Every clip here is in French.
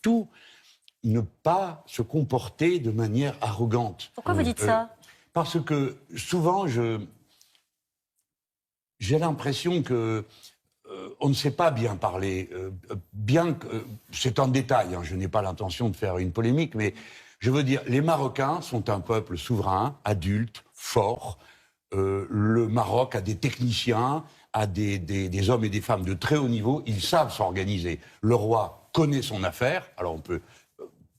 surtout ne pas se comporter de manière arrogante. Pourquoi vous dites ça? Parce que souvent, j'ai l'impression que on ne sait pas bien parler, bien que c'est un détail, hein, je n'ai pas l'intention de faire une polémique, mais je veux dire, les Marocains sont un peuple souverain, adulte, fort. Le Maroc a des techniciens, a des hommes et des femmes de très haut niveau, ils savent s'organiser. Le roi connaît son affaire, alors on peut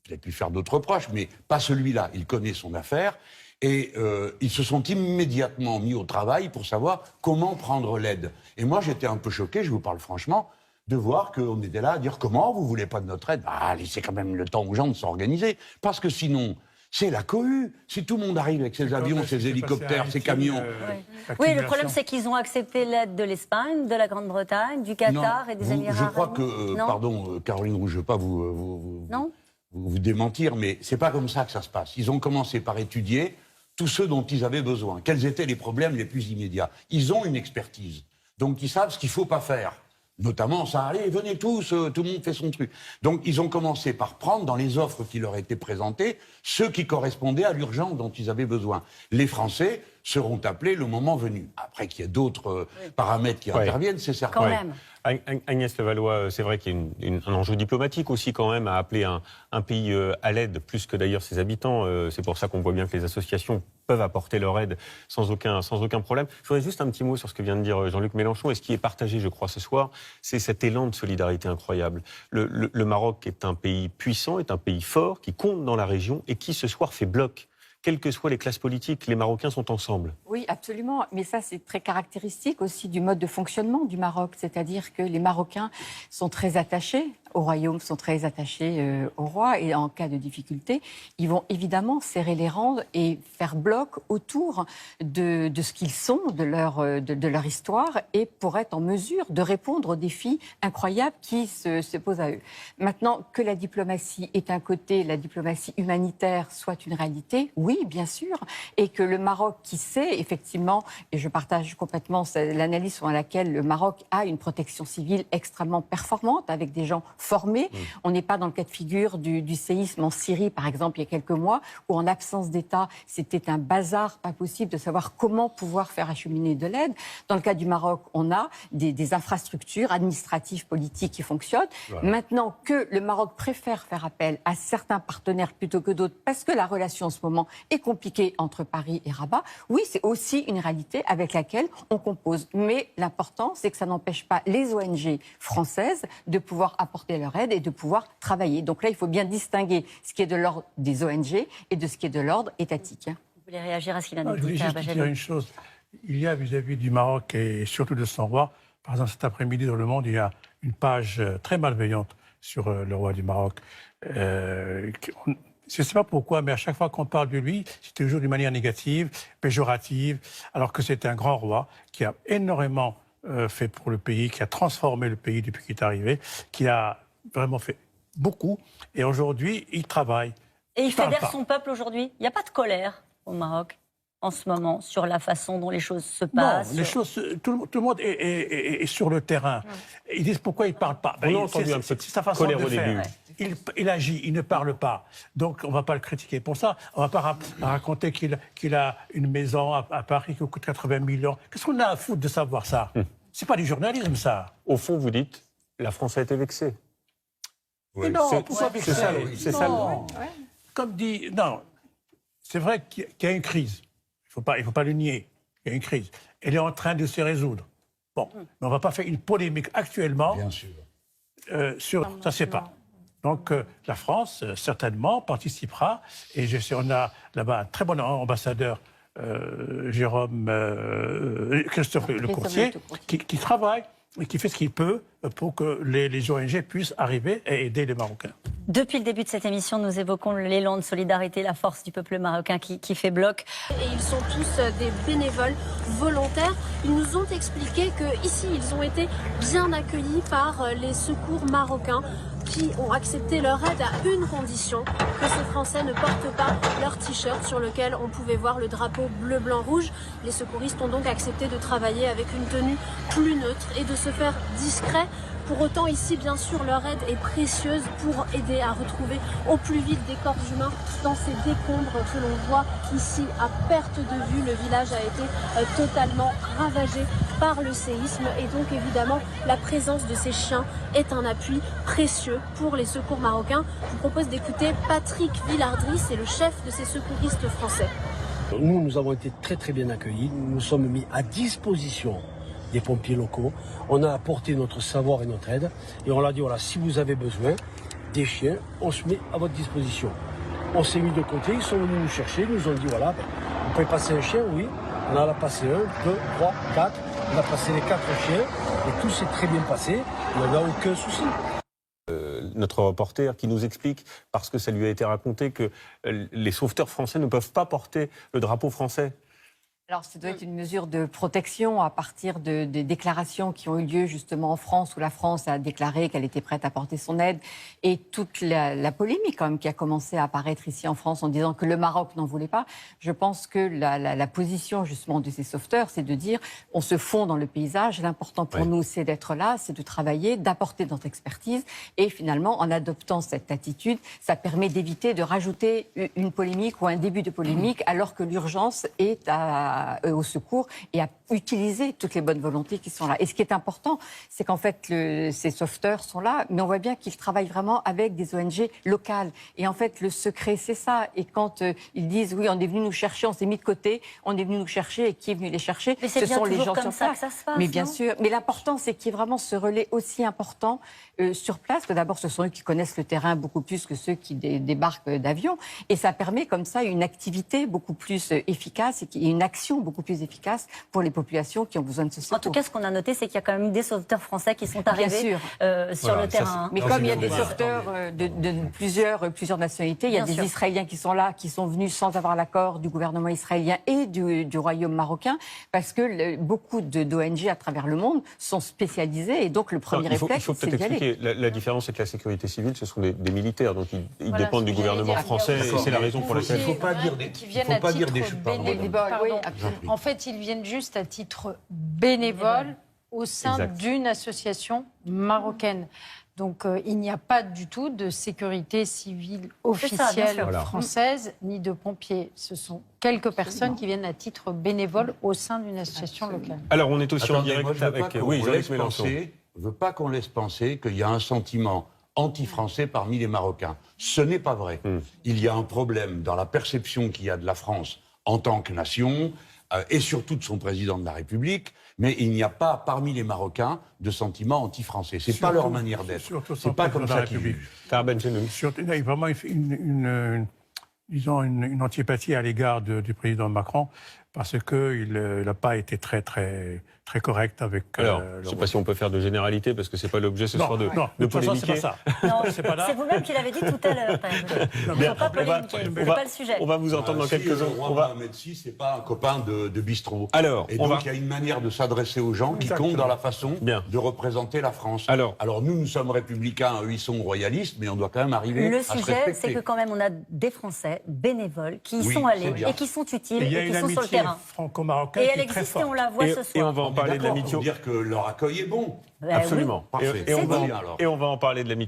peut-être lui faire d'autres reproches, mais pas celui-là, il connaît son affaire. Et ils se sont immédiatement mis au travail pour savoir comment prendre l'aide. Et moi, j'étais un peu choqué, je vous parle franchement, de voir qu'on était là à dire « Comment, vous voulez pas de notre aide ?» Laissez quand même le temps aux gens de s'organiser. Parce que sinon, c'est la cohue. Si tout le monde arrive avec ses avions, ses hélicoptères, ses camions... Oui, le problème, c'est qu'ils ont accepté l'aide de l'Espagne, de la Grande-Bretagne, du Qatar et des Émirats arabes. Je crois que... pardon, Caroline Roux, je ne veux pas vous démentir, mais c'est pas comme ça que ça se passe. Ils ont commencé par étudier tous ceux dont ils avaient besoin. Quels étaient les problèmes les plus immédiats? Ils ont une expertise. Donc, ils savent ce qu'il ne faut pas faire. Notamment, ça, allez, venez tous, tout le monde fait son truc. Donc, ils ont commencé par prendre, dans les offres qui leur étaient présentées, ceux qui correspondaient à l'urgence dont ils avaient besoin. Les Français seront appelés le moment venu. Après qu'il y ait d'autres paramètres qui interviennent, c'est certain. Quand même. Agnès Levallois, c'est vrai qu'il y a un enjeu diplomatique aussi quand même à appeler un pays à l'aide, plus que d'ailleurs ses habitants. C'est pour ça qu'on voit bien que les associations peuvent apporter leur aide sans aucun problème. Je voudrais juste un petit mot sur ce que vient de dire Jean-Luc Mélenchon, et ce qui est partagé, je crois, ce soir, c'est cet élan de solidarité incroyable. Le Maroc est un pays puissant, est un pays fort, qui compte dans la région et qui ce soir fait bloc. Quelles que soient les classes politiques, les Marocains sont ensemble. Oui, absolument. Mais ça, c'est très caractéristique aussi du mode de fonctionnement du Maroc. C'est-à-dire que les Marocains sont très attachés au royaume, sont très attachés au roi. Et en cas de difficulté, ils vont évidemment serrer les rangs et faire bloc autour de ce qu'ils sont, de leur histoire, et pour être en mesure de répondre aux défis incroyables qui se posent à eux. Maintenant, que la diplomatie est un côté, la diplomatie humanitaire soit une réalité, oui, bien sûr, et que le Maroc qui sait, effectivement, et je partage complètement l'analyse selon laquelle le Maroc a une protection civile extrêmement performante, avec des gens formés. On n'est pas dans le cas de figure du séisme en Syrie, par exemple, il y a quelques mois, où en absence d'État, c'était un bazar pas possible de savoir comment pouvoir faire acheminer de l'aide. Dans le cas du Maroc, on a des infrastructures administratives, politiques qui fonctionnent. Voilà. Maintenant que le Maroc préfère faire appel à certains partenaires plutôt que d'autres, parce que la relation en ce moment est compliquée entre Paris et Rabat, oui, c'est aussi une réalité avec laquelle on compose. Mais l'important, c'est que ça n'empêche pas les ONG françaises de pouvoir apporter leur aide et de pouvoir travailler. Donc là, il faut bien distinguer ce qui est de l'ordre des ONG et de ce qui est de l'ordre étatique. Vous voulez réagir à ce qu'il vient de dire? Je voulais juste dire une chose. Il y a vis-à-vis du Maroc et surtout de son roi, par exemple cet après-midi dans Le Monde, il y a une page très malveillante sur le roi du Maroc. Je ne sais pas pourquoi, mais à chaque fois qu'on parle de lui, c'est toujours d'une manière négative, péjorative, alors que c'est un grand roi qui a énormément fait pour le pays, qui a transformé le pays depuis qu'il est arrivé, qui a vraiment fait beaucoup. Et aujourd'hui, il travaille. Et il fédère son peuple aujourd'hui. Il n'y a pas de colère au Maroc en ce moment sur la façon dont les choses se passent. Non, les choses, tout le monde est sur le terrain. Ils disent pourquoi il ne parle pas. On a entendu un peu de sa façon de faire. Ouais. Il agit, il ne parle pas. Donc on ne va pas le critiquer pour ça. On ne va pas raconter qu'il a une maison à Paris qui coûte 80 millions. Qu'est-ce qu'on a à foutre de savoir ça? C'est pas du journalisme, ça. Au fond, vous dites, la France a été vexée. Mais non, pourquoi vexée? C'est ça. Comme dit, non, c'est vrai qu'il y a une crise. Il ne faut pas le nier. Il y a une crise. Elle est en train de se résoudre. Bon, mais on ne va pas faire une polémique actuellement. Bien sûr. Sur ça, ne sait pas. Donc la France, certainement, participera. Et je sais, on a là-bas un très bon ambassadeur, Christophe Lecourtier, qui travaille et qui fait ce qu'il peut pour que les ONG puissent arriver et aider les Marocains. Depuis le début de cette émission, nous évoquons l'élan de solidarité, la force du peuple marocain qui fait bloc. Et ils sont tous des bénévoles volontaires. Ils nous ont expliqué qu'ici, ils ont été bien accueillis par les secours marocains qui ont accepté leur aide à une condition, que ces Français ne portent pas leur t-shirt sur lequel on pouvait voir le drapeau bleu, blanc, rouge. Les secouristes ont donc accepté de travailler avec une tenue plus neutre et de se faire discret Pour autant, ici, bien sûr, leur aide est précieuse pour aider à retrouver au plus vite des corps humains dans ces décombres que l'on voit ici à perte de vue. Le village a été totalement ravagé par le séisme et donc évidemment la présence de ces chiens est un appui précieux pour les secours marocains. Je vous propose d'écouter Patrick Villardry, c'est le chef de ces secouristes français. Nous avons été très bien accueillis. Nous nous sommes mis à disposition des pompiers locaux. On a apporté notre savoir et notre aide. Et on leur a dit, voilà, si vous avez besoin des chiens, on se met à votre disposition. On s'est mis de côté, ils sont venus nous chercher, ils nous ont dit, voilà, vous pouvez passer un chien, oui. On en a passé 1, 2, 3, 4. On a passé les 4 chiens et tout s'est très bien passé. Il n'y en a aucun souci. Notre reporter qui nous explique, parce que ça lui a été raconté, que les sauveteurs français ne peuvent pas porter le drapeau français. Alors, ça doit être une mesure de protection à partir des déclarations qui ont eu lieu justement en France, où la France a déclaré qu'elle était prête à porter son aide, et toute la polémique quand même qui a commencé à apparaître ici en France en disant que le Maroc n'en voulait pas. Je pense que la position justement de ces sauveteurs, c'est de dire on se fond dans le paysage, l'important pour nous c'est d'être là, c'est de travailler, d'apporter notre expertise, et finalement en adoptant cette attitude, ça permet d'éviter de rajouter une polémique ou un début de polémique alors que l'urgence est au secours et à utiliser toutes les bonnes volontés qui sont là. Et ce qui est important, c'est qu'en fait, ces sauveteurs sont là, mais on voit bien qu'ils travaillent vraiment avec des ONG locales. Et en fait, le secret, c'est ça. Et quand ils disent, oui, on est venu nous chercher, on s'est mis de côté, on est venu nous chercher, et qui est venu les chercher? Mais c'est bien toujours comme ça que ça se passe. Mais bien sûr. Mais l'important, c'est qu'il y ait vraiment ce relais aussi important sur place, que d'abord, ce sont eux qui connaissent le terrain beaucoup plus que ceux qui débarquent d'avion. Et ça permet comme ça une activité beaucoup plus efficace et une action beaucoup plus efficace pour les populations qui ont besoin de ce secours. En tout cas, ce qu'on a noté, c'est qu'il y a quand même des sauveteurs français qui sont arrivés sur le terrain. Mais comme il y a des sauveteurs de plusieurs nationalités, il y a des Israéliens qui sont là, qui sont venus sans avoir l'accord du gouvernement israélien et du royaume marocain, parce que beaucoup d'ONG à travers le monde sont spécialisés, et donc le premier réflexe, c'est d'y aller. La différence, c'est que la sécurité civile, ce sont des militaires, donc ils dépendent du gouvernement français, et c'est la raison pour laquelle... Il ne faut pas dire des choses. En fait, ils viennent juste à titre bénévole au sein d'une association marocaine. Donc, il n'y a pas du tout de sécurité civile officielle française, ni de pompiers. Ce sont quelques personnes qui viennent à titre bénévole au sein d'une association locale. Alors, on est aussi en direct avec... Je ne veux pas qu'on laisse penser qu'il y a un sentiment anti-français parmi les Marocains. Ce n'est pas vrai. Il y a un problème dans la perception qu'il y a de la France en tant que nation, et surtout de son président de la République, mais il n'y a pas parmi les Marocains de sentiment anti-français. C'est pas leur manière d'être. C'est pas comme ça qu'ils vivent. Il y a vraiment une antipathie à l'égard du président Macron, parce qu'il n'a pas été très correct avec... Alors, je ne sais pas si on peut faire de généralité, parce que ce n'est pas l'objet ce soir de polémiquer. C'est vous-même qui l'avez dit tout à l'heure. On ne va pas polémiquer, ce n'est pas le sujet. On va vous entendre dans quelques secondes. Le roi Mohamed VI, ce n'est pas un copain de bistrot. Alors, et donc, il y a une manière de s'adresser aux gens qui compte dans la façon de représenter la France. Alors nous sommes républicains, eux, ils sont royalistes, mais on doit quand même arriver à se respecter. Le sujet, c'est que quand même, on a des Français bénévoles qui y sont allés et qui sont utiles et qui sont sur le terrain. Franco-marocaine et elle existe et on la voit ce soir. Et on va en parler de l'amitié. Dire que leur accueil est bon. Absolument. Parfait. Et on va en parler de l'amitié.